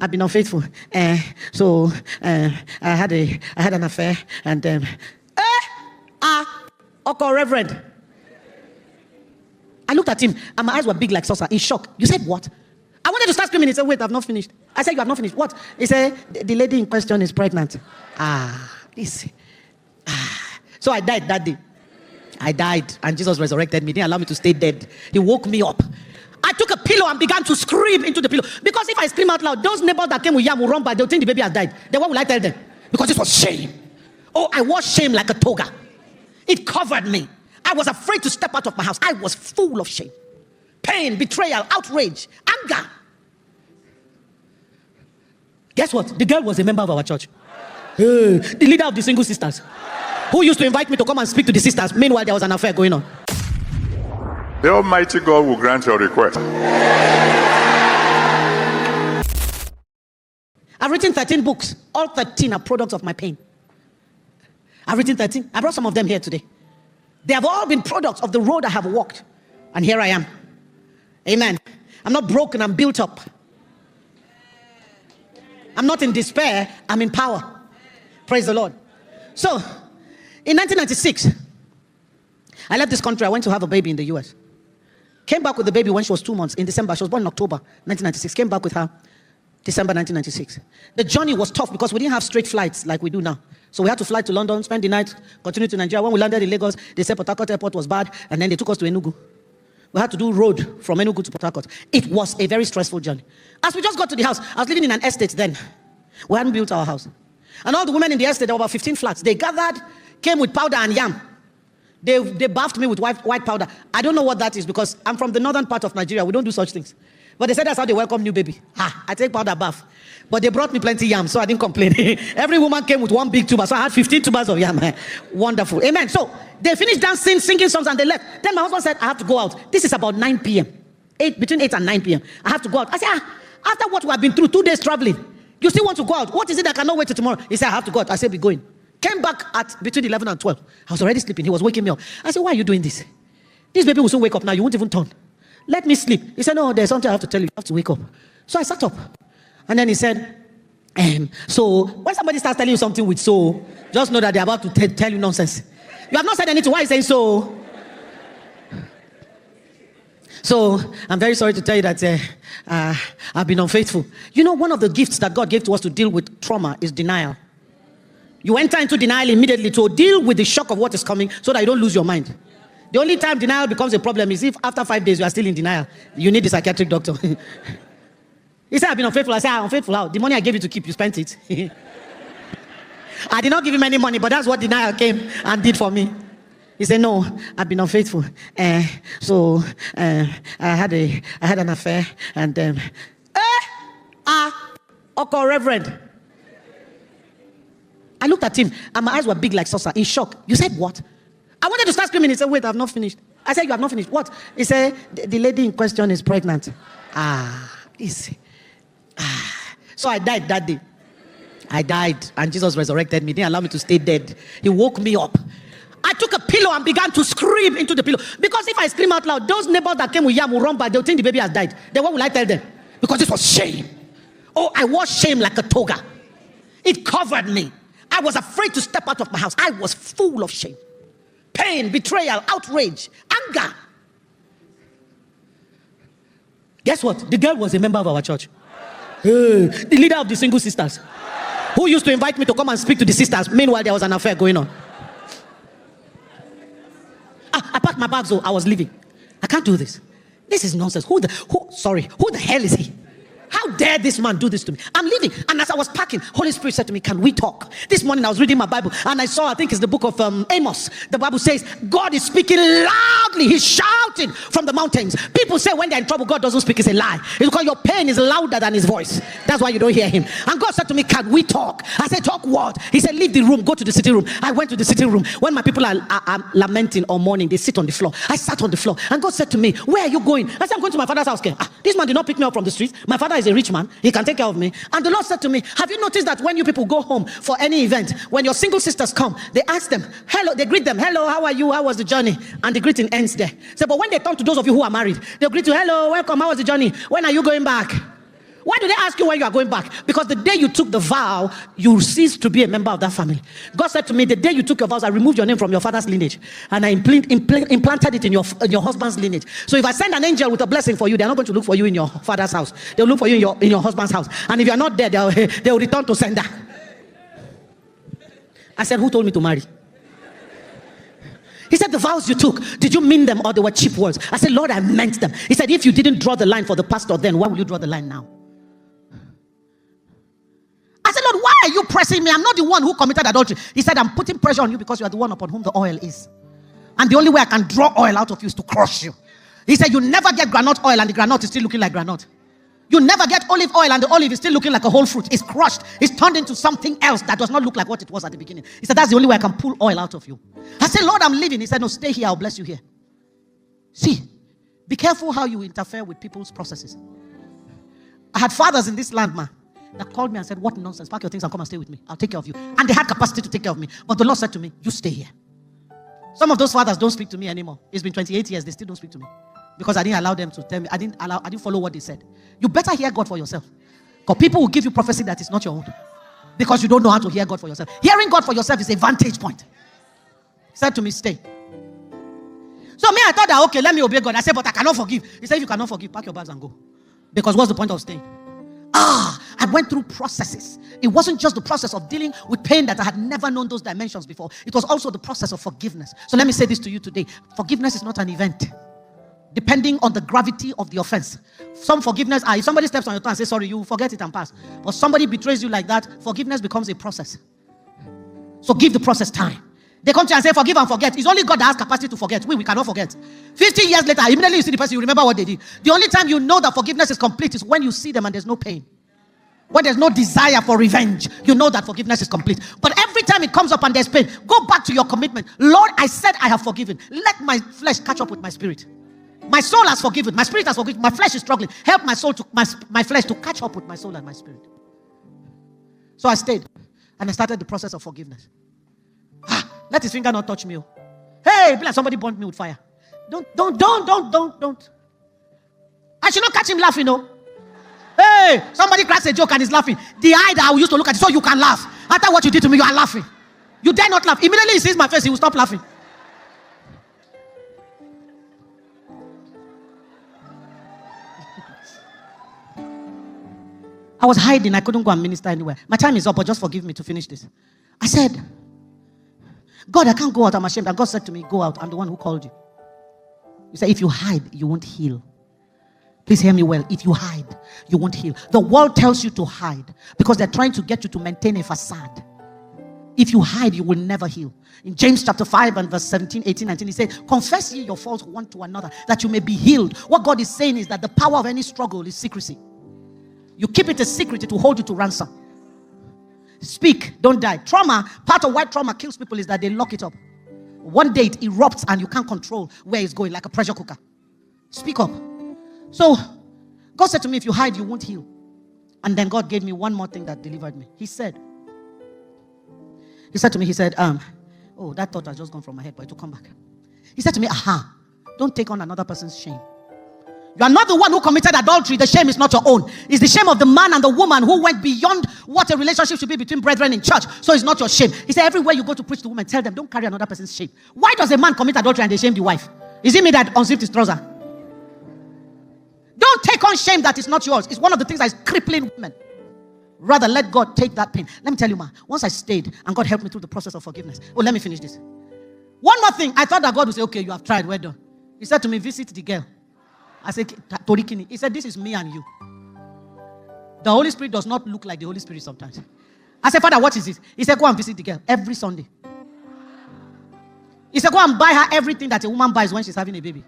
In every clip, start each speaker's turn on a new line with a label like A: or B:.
A: I've been unfaithful. So I had an affair, and okay, Reverend. I looked at him, and my eyes were big like saucer, in shock. You said what? I wanted to start screaming. He said, wait, I've not finished. I said, you have not finished. What? He said, the lady in question is pregnant. So I died that day. I died, and Jesus resurrected me. He didn't allow me to stay dead. He woke me up. I took a pillow and began to scream into the pillow. Because if I scream out loud, those neighbors that came with yam will run by. They'll think the baby has died. Then what will I tell them? Because this was shame. Oh, I wore shame like a toga. It covered me. I was afraid to step out of my house. I was full of shame. Pain, betrayal, outrage, anger. Guess what? The girl was a member of our church. The leader of the single sisters, who used to invite me to come and speak to the sisters. Meanwhile, there was an affair going on.
B: The Almighty God will grant your request.
A: I've written 13 books. All 13 are products of my pain. I've written 13. I brought some of them here today. They have all been products of the road I have walked. And here I am. Amen. I'm not broken, I'm built up. I'm not in despair, I'm in power. Praise the Lord. So, in 1996, I left this country. I went to have a baby in the US. Came back with the baby when she was 2 months in December. She was born in October 1996. Came back with her December 1996. The journey was tough because we didn't have straight flights like we do now. So we had to fly to London, spend the night, continue to Nigeria. When we landed in Lagos, they said Port Harcourt Airport was bad, and then they took us to Enugu. We had to do road from Enugu to Port Harcourt. It was a very stressful journey. As we just got to the house, I was living in an estate then. We hadn't built our house. And all the women in the estate, there were about 15 flats. They gathered, came with powder and yam. They bathed me with white powder. I don't know what that is because I'm from the northern part of Nigeria. We don't do such things. But they said that's how they welcome new baby. I take powder bath. But they brought me plenty yam, so I didn't complain. Every woman came with one big tuber, so I had 15 tubers of yam. Wonderful. Amen. So they finished dancing, singing songs, and they left. Then my husband said, I have to go out. This is about 9 p.m. Between 8 and 9 p.m. I have to go out. I said, after what we have been through, 2 days traveling, you still want to go out? What is it that cannot wait till tomorrow? He said, I have to go out. I said, be going. Came back at between 11 and 12. I was already sleeping. He was waking me up. I said, why are you doing this? This baby will soon wake up now. You won't even turn. Let me sleep. He said, no, there's something I have to tell you. You have to wake up. So I sat up. And then he said, so when somebody starts telling you something with so, just know that they're about to tell you nonsense. You have not said anything. Why are you saying so? So I'm very sorry to tell you that I've been unfaithful. You know, one of the gifts that God gave to us to deal with trauma is denial. You enter into denial immediately to deal with the shock of what is coming so that you don't lose your mind. The only time denial becomes a problem is if after 5 days you are still in denial. You need a psychiatric doctor. He said, I've been unfaithful. I said, I'm unfaithful. How? The money I gave you to keep, you spent it. I did not give him any money, but that's what denial came and did for me. He said, no, I've been unfaithful. So I had an affair, and okay, Reverend. I looked at him, and my eyes were big like saucer, in shock. You said what? I wanted to start screaming. He said, wait, I've not finished. I said, you have not finished. What? He said, the lady in question is pregnant. So I died that day. I died, and Jesus resurrected me. He didn't allow me to stay dead. He woke me up. I took a pillow and began to scream into the pillow. Because if I scream out loud, those neighbors that came with yam will run by. They'll think the baby has died. Then what will I tell them? Because this was shame. Oh, I wore shame like a toga. It covered me. I was afraid to step out of my house. I was full of shame. Pain, betrayal, outrage, anger. Guess what? The girl was a member of our church. The leader of the single sisters, who used to invite me to come and speak to the sisters. Meanwhile, there was an affair going on. I packed my bags, so I was leaving. I can't do this. This is nonsense. Who the hell is he? How dare this man do this to me? I'm leaving. And as I was packing, Holy Spirit said to me, can we talk? This morning I was reading my Bible and I saw, I think it's the book of Amos. The Bible says, God is speaking loudly. He's shouting from the mountains. People say when they're in trouble, God doesn't speak. It's a lie. It's because your pain is louder than his voice. That's why you don't hear him. And God said to me, can we talk? I said, talk what? He said, leave the room, go to the sitting room. I went to the sitting room. When my people are lamenting or mourning, they sit on the floor. I sat on the floor. And God said to me, where are you going? I said, I'm going to my father's house. This man did not pick me up from the street. My father is a rich man. He can take care of me. And the Lord said to me, have you noticed that when you people go home for any event, when your single sisters come, they ask them, hello, they greet them, hello, how are you? How was the journey? And the greeting ends there. So, but when they turn to those of you who are married, they'll greet you, hello, welcome, how was the journey? When are you going back? Why do they ask you when you are going back? Because the day you took the vow, you ceased to be a member of that family. God said to me, the day you took your vows, I removed your name from your father's lineage and I implanted it in your husband's lineage. So if I send an angel with a blessing for you, they're not going to look for you in your father's house. They'll look for you in your husband's house. And if you're not there, they'll return to sender. I said, who told me to marry? He said, the vows you took, did you mean them or they were cheap words? I said, Lord, I meant them. He said, if you didn't draw the line for the pastor then, why will you draw the line now? I said, Lord, why are you pressing me? I'm not the one who committed adultery. He said, I'm putting pressure on you because you are the one upon whom the oil is. And the only way I can draw oil out of you is to crush you. He said, you never get granite oil and the granite is still looking like granite. You never get olive oil and the olive is still looking like a whole fruit. It's crushed. It's turned into something else that does not look like what it was at the beginning. He said, that's the only way I can pull oil out of you. I said, Lord, I'm leaving. He said, no, stay here. I'll bless you here. See, be careful how you interfere with people's processes. I had fathers in this land, man, that called me and said, what nonsense. Pack your things and come and stay with me. I'll take care of you. And they had capacity to take care of me. But the Lord said to me, you stay here. Some of those fathers don't speak to me anymore. It's been 28 years. They still don't speak to me. Because I didn't allow them to tell me. I didn't follow what they said. You better hear God for yourself. Because people will give you prophecy that is not your own. Because you don't know how to hear God for yourself. Hearing God for yourself is a vantage point. He said to me, stay. So me, I thought that, okay, let me obey God. I said, but I cannot forgive. He said, if you cannot forgive, pack your bags and go. Because what's the point of staying? I went through processes. It wasn't just the process of dealing with pain that I had never known those dimensions before. It was also the process of forgiveness. So let me say this to you today. Forgiveness is not an event. Depending on the gravity of the offense. Some forgiveness, if somebody steps on your toe and says sorry, you forget it and pass. But somebody betrays you like that, forgiveness becomes a process. So give the process time. They come to you and say forgive and forget. It's only God that has capacity to forget. We cannot forget. 50 years later, immediately you see the person, you remember what they did. The only time you know that forgiveness is complete is when you see them and there's no pain. When there's no desire for revenge, you know that forgiveness is complete. But every time it comes up and there's pain, go back to your commitment. Lord, I said I have forgiven. Let my flesh catch up with my spirit. My soul has forgiven. My spirit has forgiven. My flesh is struggling. Help my soul to my flesh to catch up with my soul and my spirit. So I stayed and I started the process of forgiveness. Let his finger not touch me. Oh. Hey, be like somebody burnt me with fire. Don't. I should not catch him laughing, no. Hey, somebody cracks a joke and he's laughing. The eye that I used to look at, so you can laugh. After what you did to me, you are laughing. You dare not laugh. Immediately he sees my face, he will stop laughing. I was hiding. I couldn't go and minister anywhere. My time is up, but just forgive me to finish this. I said, God, I can't go out. I'm ashamed. And God said to me, go out. I'm the one who called you. He said, if you hide, you won't heal. Please hear me well. If you hide, you won't heal. The world tells you to hide because they're trying to get you to maintain a facade. If you hide, you will never heal. In James chapter 5 and verse 17, 18, 19, he said, confess ye your faults one to another that you may be healed. What God is saying is that the power of any struggle is secrecy. You keep it a secret, it will hold you to ransom. Speak, don't die. Trauma, part of why trauma kills people is that they lock it up. One day it erupts and you can't control where it's going, like a pressure cooker. Speak up. So, God said to me, if you hide, you won't heal. And then God gave me one more thing that delivered me. He said to me, oh, that thought has just gone from my head, but it will come back. He said to me, don't take on another person's shame. You are not the one who committed adultery. The shame is not your own. It's the shame of the man and the woman who went beyond what a relationship should be between brethren in church. So it's not your shame. He said, everywhere you go to preach to women, tell them, don't carry another person's shame. Why does a man commit adultery and they shame the wife? Is it me that unzipped his trouser? Don't take on shame that is not yours. It's one of the things that is crippling women. Rather, let God take that pain. Let me tell you, man, once I stayed and God helped me through the process of forgiveness. Oh, let me finish this. One more thing. I thought that God would say, okay, you have tried, well done. He said to me, visit the girl. I said, Torikini. He said, this is me and you. The Holy Spirit does not look like the Holy Spirit sometimes. I said, Father, what is it? He said, go and visit the girl every Sunday. He said, go and buy her everything that a woman buys when she's having a baby.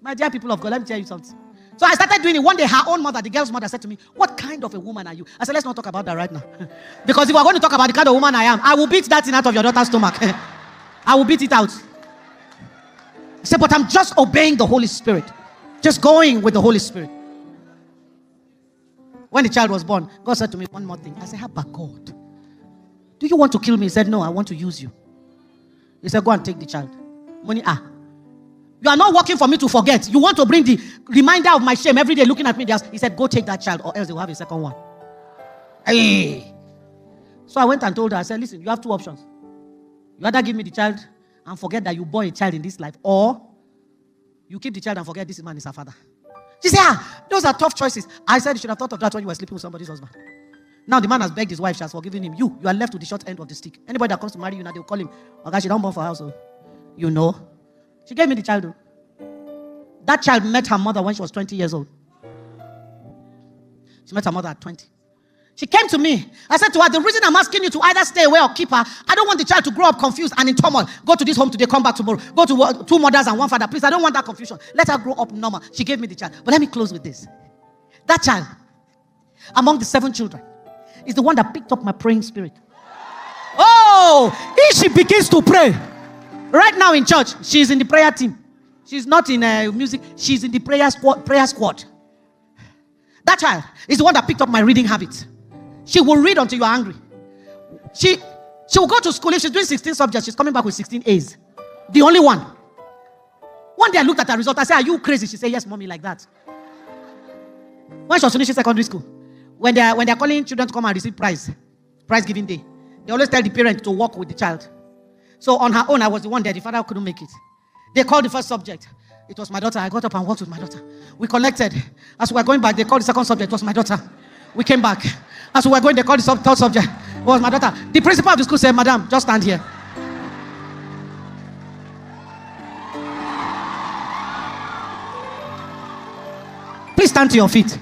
A: My dear people of God, let me tell you something. So I started doing it. One day, her own mother, the girl's mother, said to me, what kind of a woman are you? I said, let's not talk about that right now. Because if we're going to talk about the kind of woman I am, I will beat that thing out of your daughter's stomach. I will beat it out. I said, but I'm just obeying the Holy Spirit. Just going with the Holy Spirit. When the child was born, God said to me one more thing. I said, how about God? Do you want to kill me? He said, no, I want to use you. He said, go and take the child. Money, you You are not working for me to forget. You want to bring the reminder of my shame every day looking at me. He said, go take that child or else they will have a second one. Hey. So I went and told her, I said, listen, you have two options. You either give me the child and forget that you bore a child in this life, or you keep the child and forget this man is her father. She said, those are tough choices. I said, you should have thought of that when you were sleeping with somebody's husband. Now the man has begged his wife, she has forgiven him. You are left with the short end of the stick. Anybody that comes to marry you now, they'll call him, okay, she don't born for her house. You know. She gave me the child. That child met her mother when she was 20 years old. She met her mother at 20. She came to me. I said to her, the reason I'm asking you to either stay away or keep her, I don't want the child to grow up confused and in turmoil. Go to this home today, come back tomorrow. Go to two mothers and one father. Please, I don't want that confusion. Let her grow up normal. She gave me the child. But let me close with this. That child, among the 7 children, is the one that picked up my praying spirit. Oh, if she begins to pray, right now in church, she's in the prayer team. She's not in music. She's in the prayer squad. That child is the one that picked up my reading habit. She will read until you are angry. She will go to school. If she's doing 16 subjects, she's coming back with 16 A's. The only one. One day I looked at her result. I said, are you crazy? She said, yes, mommy, like that. When she was finishing secondary school, when they're calling children to come and receive prize giving day, they always tell the parent to work with the child. So on her own, I was the one there. The father couldn't make it. They called the first subject. It was my daughter. I got up and worked with my daughter. We collected. As we were going back, they called the second subject. It was my daughter. We came back. As we were going, they called the third subject. It was my daughter. The principal of the school said, madam, just stand here. Please stand to your feet.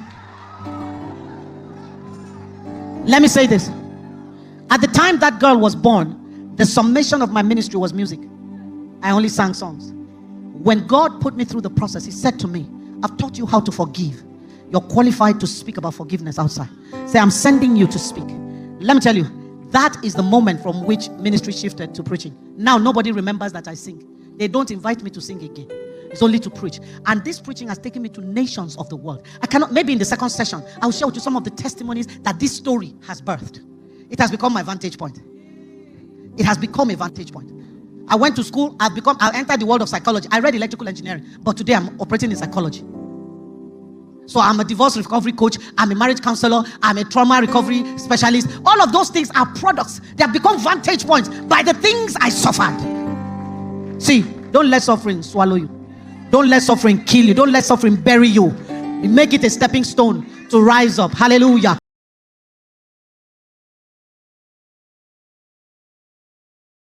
A: Let me say this. At the time that girl was born, the summation of my ministry was music. I only sang songs. When God put me through the process, He said to me, I've taught you how to forgive. You're qualified to speak about forgiveness outside. Say, I'm sending you to speak. Let me tell you, that is the moment from which ministry shifted to preaching. Now nobody remembers that I sing. They don't invite me to sing again. It's only to preach. And this preaching has taken me to nations of the world. I cannot, maybe in the second session, I'll share with you some of the testimonies that this story has birthed. It has become my vantage point. It has become a vantage point. I went to school, I entered the world of psychology. I read electrical engineering, but today I'm operating in psychology. So I'm a divorce recovery coach, I'm a marriage counselor, I'm a trauma recovery specialist. All of those things are products. They have become vantage points by the things I suffered. See, don't let suffering swallow you. Don't let suffering kill you. Don't let suffering bury you. Make it a stepping stone to rise up. Hallelujah.